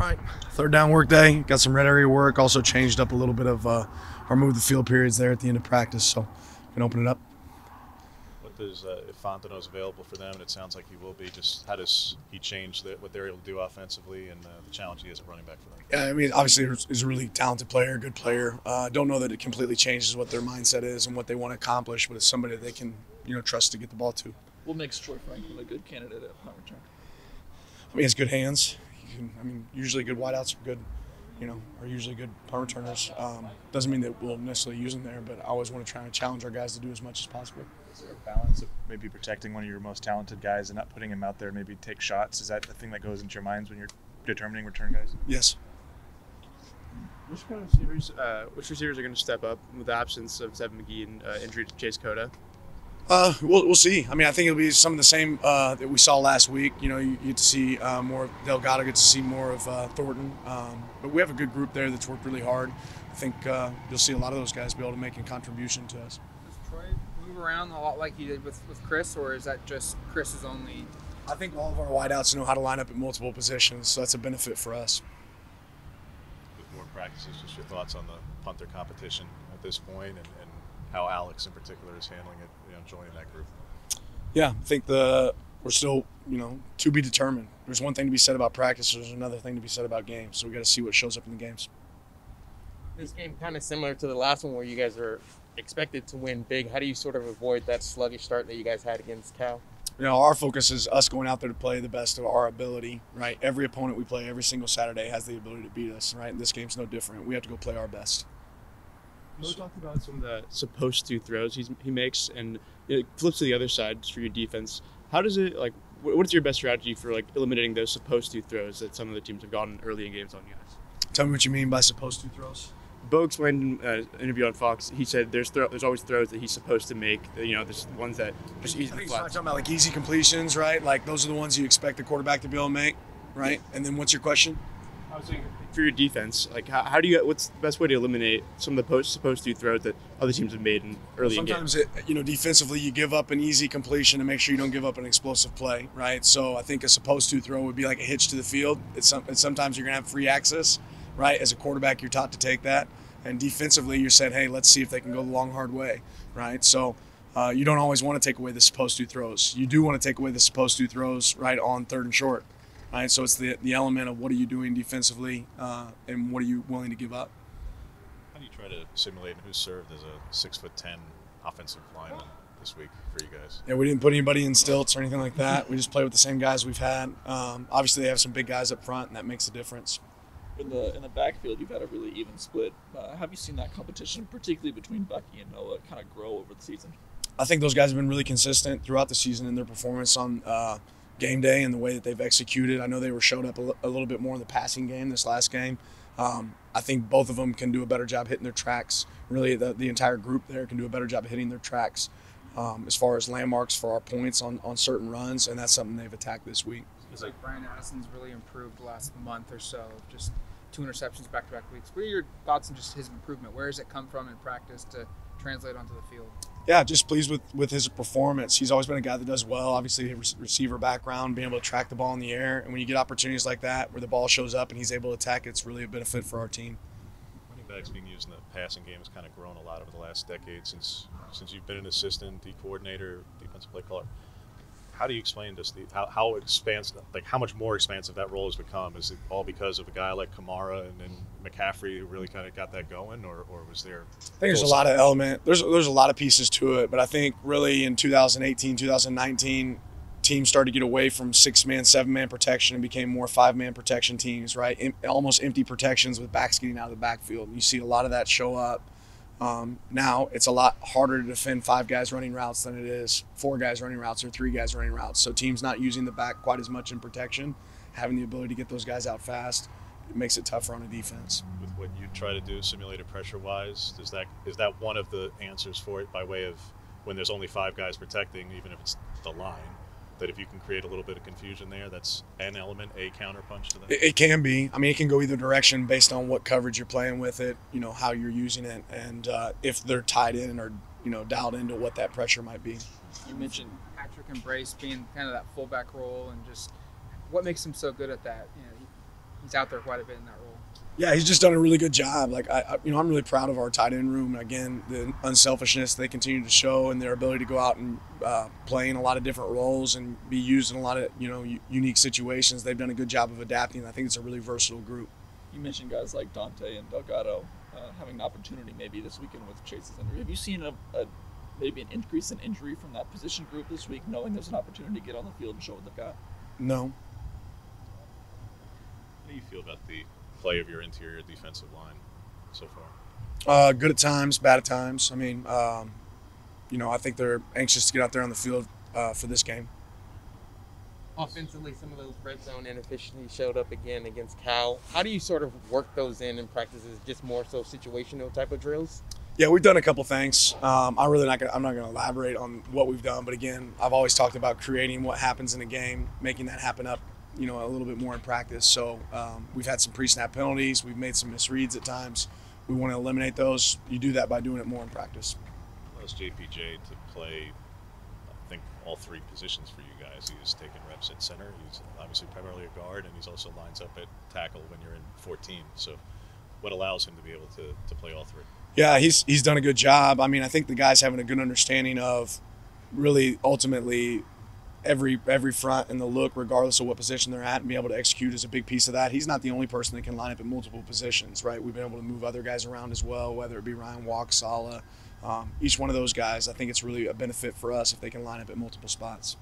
All right, third down work day. Got some red area work. Also changed up a little bit of our move the field periods there at the end of practice, so we can open it up. What does if Fontenot's available for them, and it sounds like he will be, just how does he change what they're able to do offensively and the challenge he is at running back for them? Yeah, I mean, obviously he's a really talented player, good player. Don't know that it completely changes what their mindset is and what they want to accomplish, but it's somebody that they can trust to get the ball to. What makes Troy Franklin a good candidate at punt return? I mean, he has good hands. Usually good wideouts are usually good punt returners. Doesn't mean that we'll necessarily use them there, but I always want to try and challenge our guys to do as much as possible. Is there a balance of maybe protecting one of your most talented guys and not putting him out there, maybe take shots? Is that the thing that goes into your minds when you're determining return guys? Yes. Which receivers are going to step up with the absence of Zeb McGee and injury to Chase Cota? We'll see. I mean, I think it'll be some of the same that we saw last week. You get to see more of Delgado, get to see more of Thornton. But we have a good group there that's worked really hard. I think you'll see a lot of those guys be able to make a contribution to us. Does Troy move around a lot like he did with Chris, or is that just Chris's only? I think all of our wideouts know how to line up at multiple positions, so that's a benefit for us. With more practices, just your thoughts on the punter competition at this point and how Alex in particular is handling it, joining that group. Yeah, I think we're still, to be determined. There's one thing to be said about practice. There's another thing to be said about games. So we got to see what shows up in the games. This game kind of similar to the last one where you guys are expected to win big. How do you sort of avoid that sluggish start that you guys had against Cal? Our focus is us going out there to play the best of our ability, right? Every opponent we play every single Saturday has the ability to beat us, right? And this game's no different. We have to go play our best. We talked about some of the supposed to throws he makes, and it flips to the other side for your defense. How does it what is your best strategy for eliminating those supposed to throws that some of the teams have gotten early in games on you guys? Tell me what you mean by supposed to throws. Bo explained in an interview on Fox. He said there's always throws that he's supposed to make. There's ones that just easy. I think he's talking about easy completions, right? Like those are the ones you expect the quarterback to be able to make, right? And then what's your question? I was saying for your defense, how do you what's the best way to eliminate some of the supposed to throws that other teams have made in early in games? Sometimes defensively you give up an easy completion to make sure you don't give up an explosive play, right? So I think a supposed to throw would be like a hitch to the field. Sometimes you're gonna have free access, right? As a quarterback, you're taught to take that. And defensively, you're said, hey, let's see if they can go the long, hard way, right? So you don't always want to take away the supposed to throws. You do want to take away the supposed to throws, right, on third and short, right? So it's the element of what are you doing defensively and what are you willing to give up. How do you try to simulate who served as a 6'10" offensive lineman this week for you guys? Yeah, we didn't put anybody in stilts or anything like that. We just play with the same guys we've had. Obviously, they have some big guys up front, and that makes a difference. In the backfield, you've had a really even split. Have you seen that competition, particularly between Bucky and Noah, kind of grow over the season? I think those guys have been really consistent throughout the season in their performance on game day and the way that they've executed. I know they showed up a little bit more in the passing game this last game. I think both of them can do a better job hitting their tracks. Really, the entire group there can do a better job of hitting their tracks as far as landmarks for our points on certain runs, and that's something they've attacked this week. It's like Brian Addison's really improved the last month or so, just 2 interceptions back-to-back weeks. What are your thoughts on just his improvement? Where does it come from in practice to translate onto the field? Yeah, just pleased with his performance. He's always been a guy that does well. Obviously, a receiver background, being able to track the ball in the air. And when you get opportunities like that where the ball shows up and he's able to attack, it's really a benefit for our team. Running backs being used in the passing game has kind of grown a lot over the last decade since you've been an assistant, D coordinator, defensive play caller. How do you explain this? How expansive, how much more expansive that role has become? Is it all because of a guy like Kamara and then McCaffrey who really kind of got that going, or was there? I think there's a lot of element. There's a lot of pieces to it, but I think really in 2018, 2019, teams started to get away from 6-man, 7-man protection and became more 5-man protection teams, right? Almost empty protections with backs getting out of the backfield. You see a lot of that show up. Now it's a lot harder to defend 5 guys running routes than it is 4 guys running routes or 3 guys running routes. So teams not using the back quite as much in protection, having the ability to get those guys out fast, it makes it tougher on a defense. With what you try to do simulated pressure-wise, is that one of the answers for it by way of when there's only 5 guys protecting, even if it's the line, that if you can create a little bit of confusion there, that's an element, a counterpunch to that? It can be. I mean, it can go either direction based on what coverage you're playing with it, how you're using it, and if they're tied in or, dialed into what that pressure might be. You mentioned Patrick and Brace being kind of that fullback role, and just what makes him so good at that? he's out there quite a bit in that role. Yeah, he's just done a really good job. Like I'm really proud of our tight end room. Again, the unselfishness they continue to show and their ability to go out and play in a lot of different roles and be used in a lot of unique situations. They've done a good job of adapting. I think it's a really versatile group. You mentioned guys like Dante and Delgado having an opportunity maybe this weekend with Chase's injury. Have you seen maybe an increase in injury from that position group this week, knowing there's an opportunity to get on the field and show what they've got? No. How do you feel about the play of your interior defensive line so far? Good at times, bad at times. I mean, I think they're anxious to get out there on the field for this game. Offensively, some of those red zone inefficiencies showed up again against Cal. How do you sort of work those in practices? Just more so situational type of drills? Yeah, we've done a couple things. I'm not going to elaborate on what we've done, but again, I've always talked about creating what happens in a game, making that happen up, a little bit more in practice. So we've had some pre-snap penalties. We've made some misreads at times. We want to eliminate those. You do that by doing it more in practice. Allows JPJ to play, I think, all three positions for you guys. He's taking reps at center. He's obviously primarily a guard, and he's also lines up at tackle when you're in 14. So what allows him to be able to play all three? Yeah, he's done a good job. I mean, I think the guy's having a good understanding of really ultimately every front and the look, regardless of what position they're at, and be able to execute is a big piece of that. He's not the only person that can line up at multiple positions, right? We've been able to move other guys around as well, whether it be Ryan Walk, Sala. Each one of those guys, I think it's really a benefit for us if they can line up at multiple spots.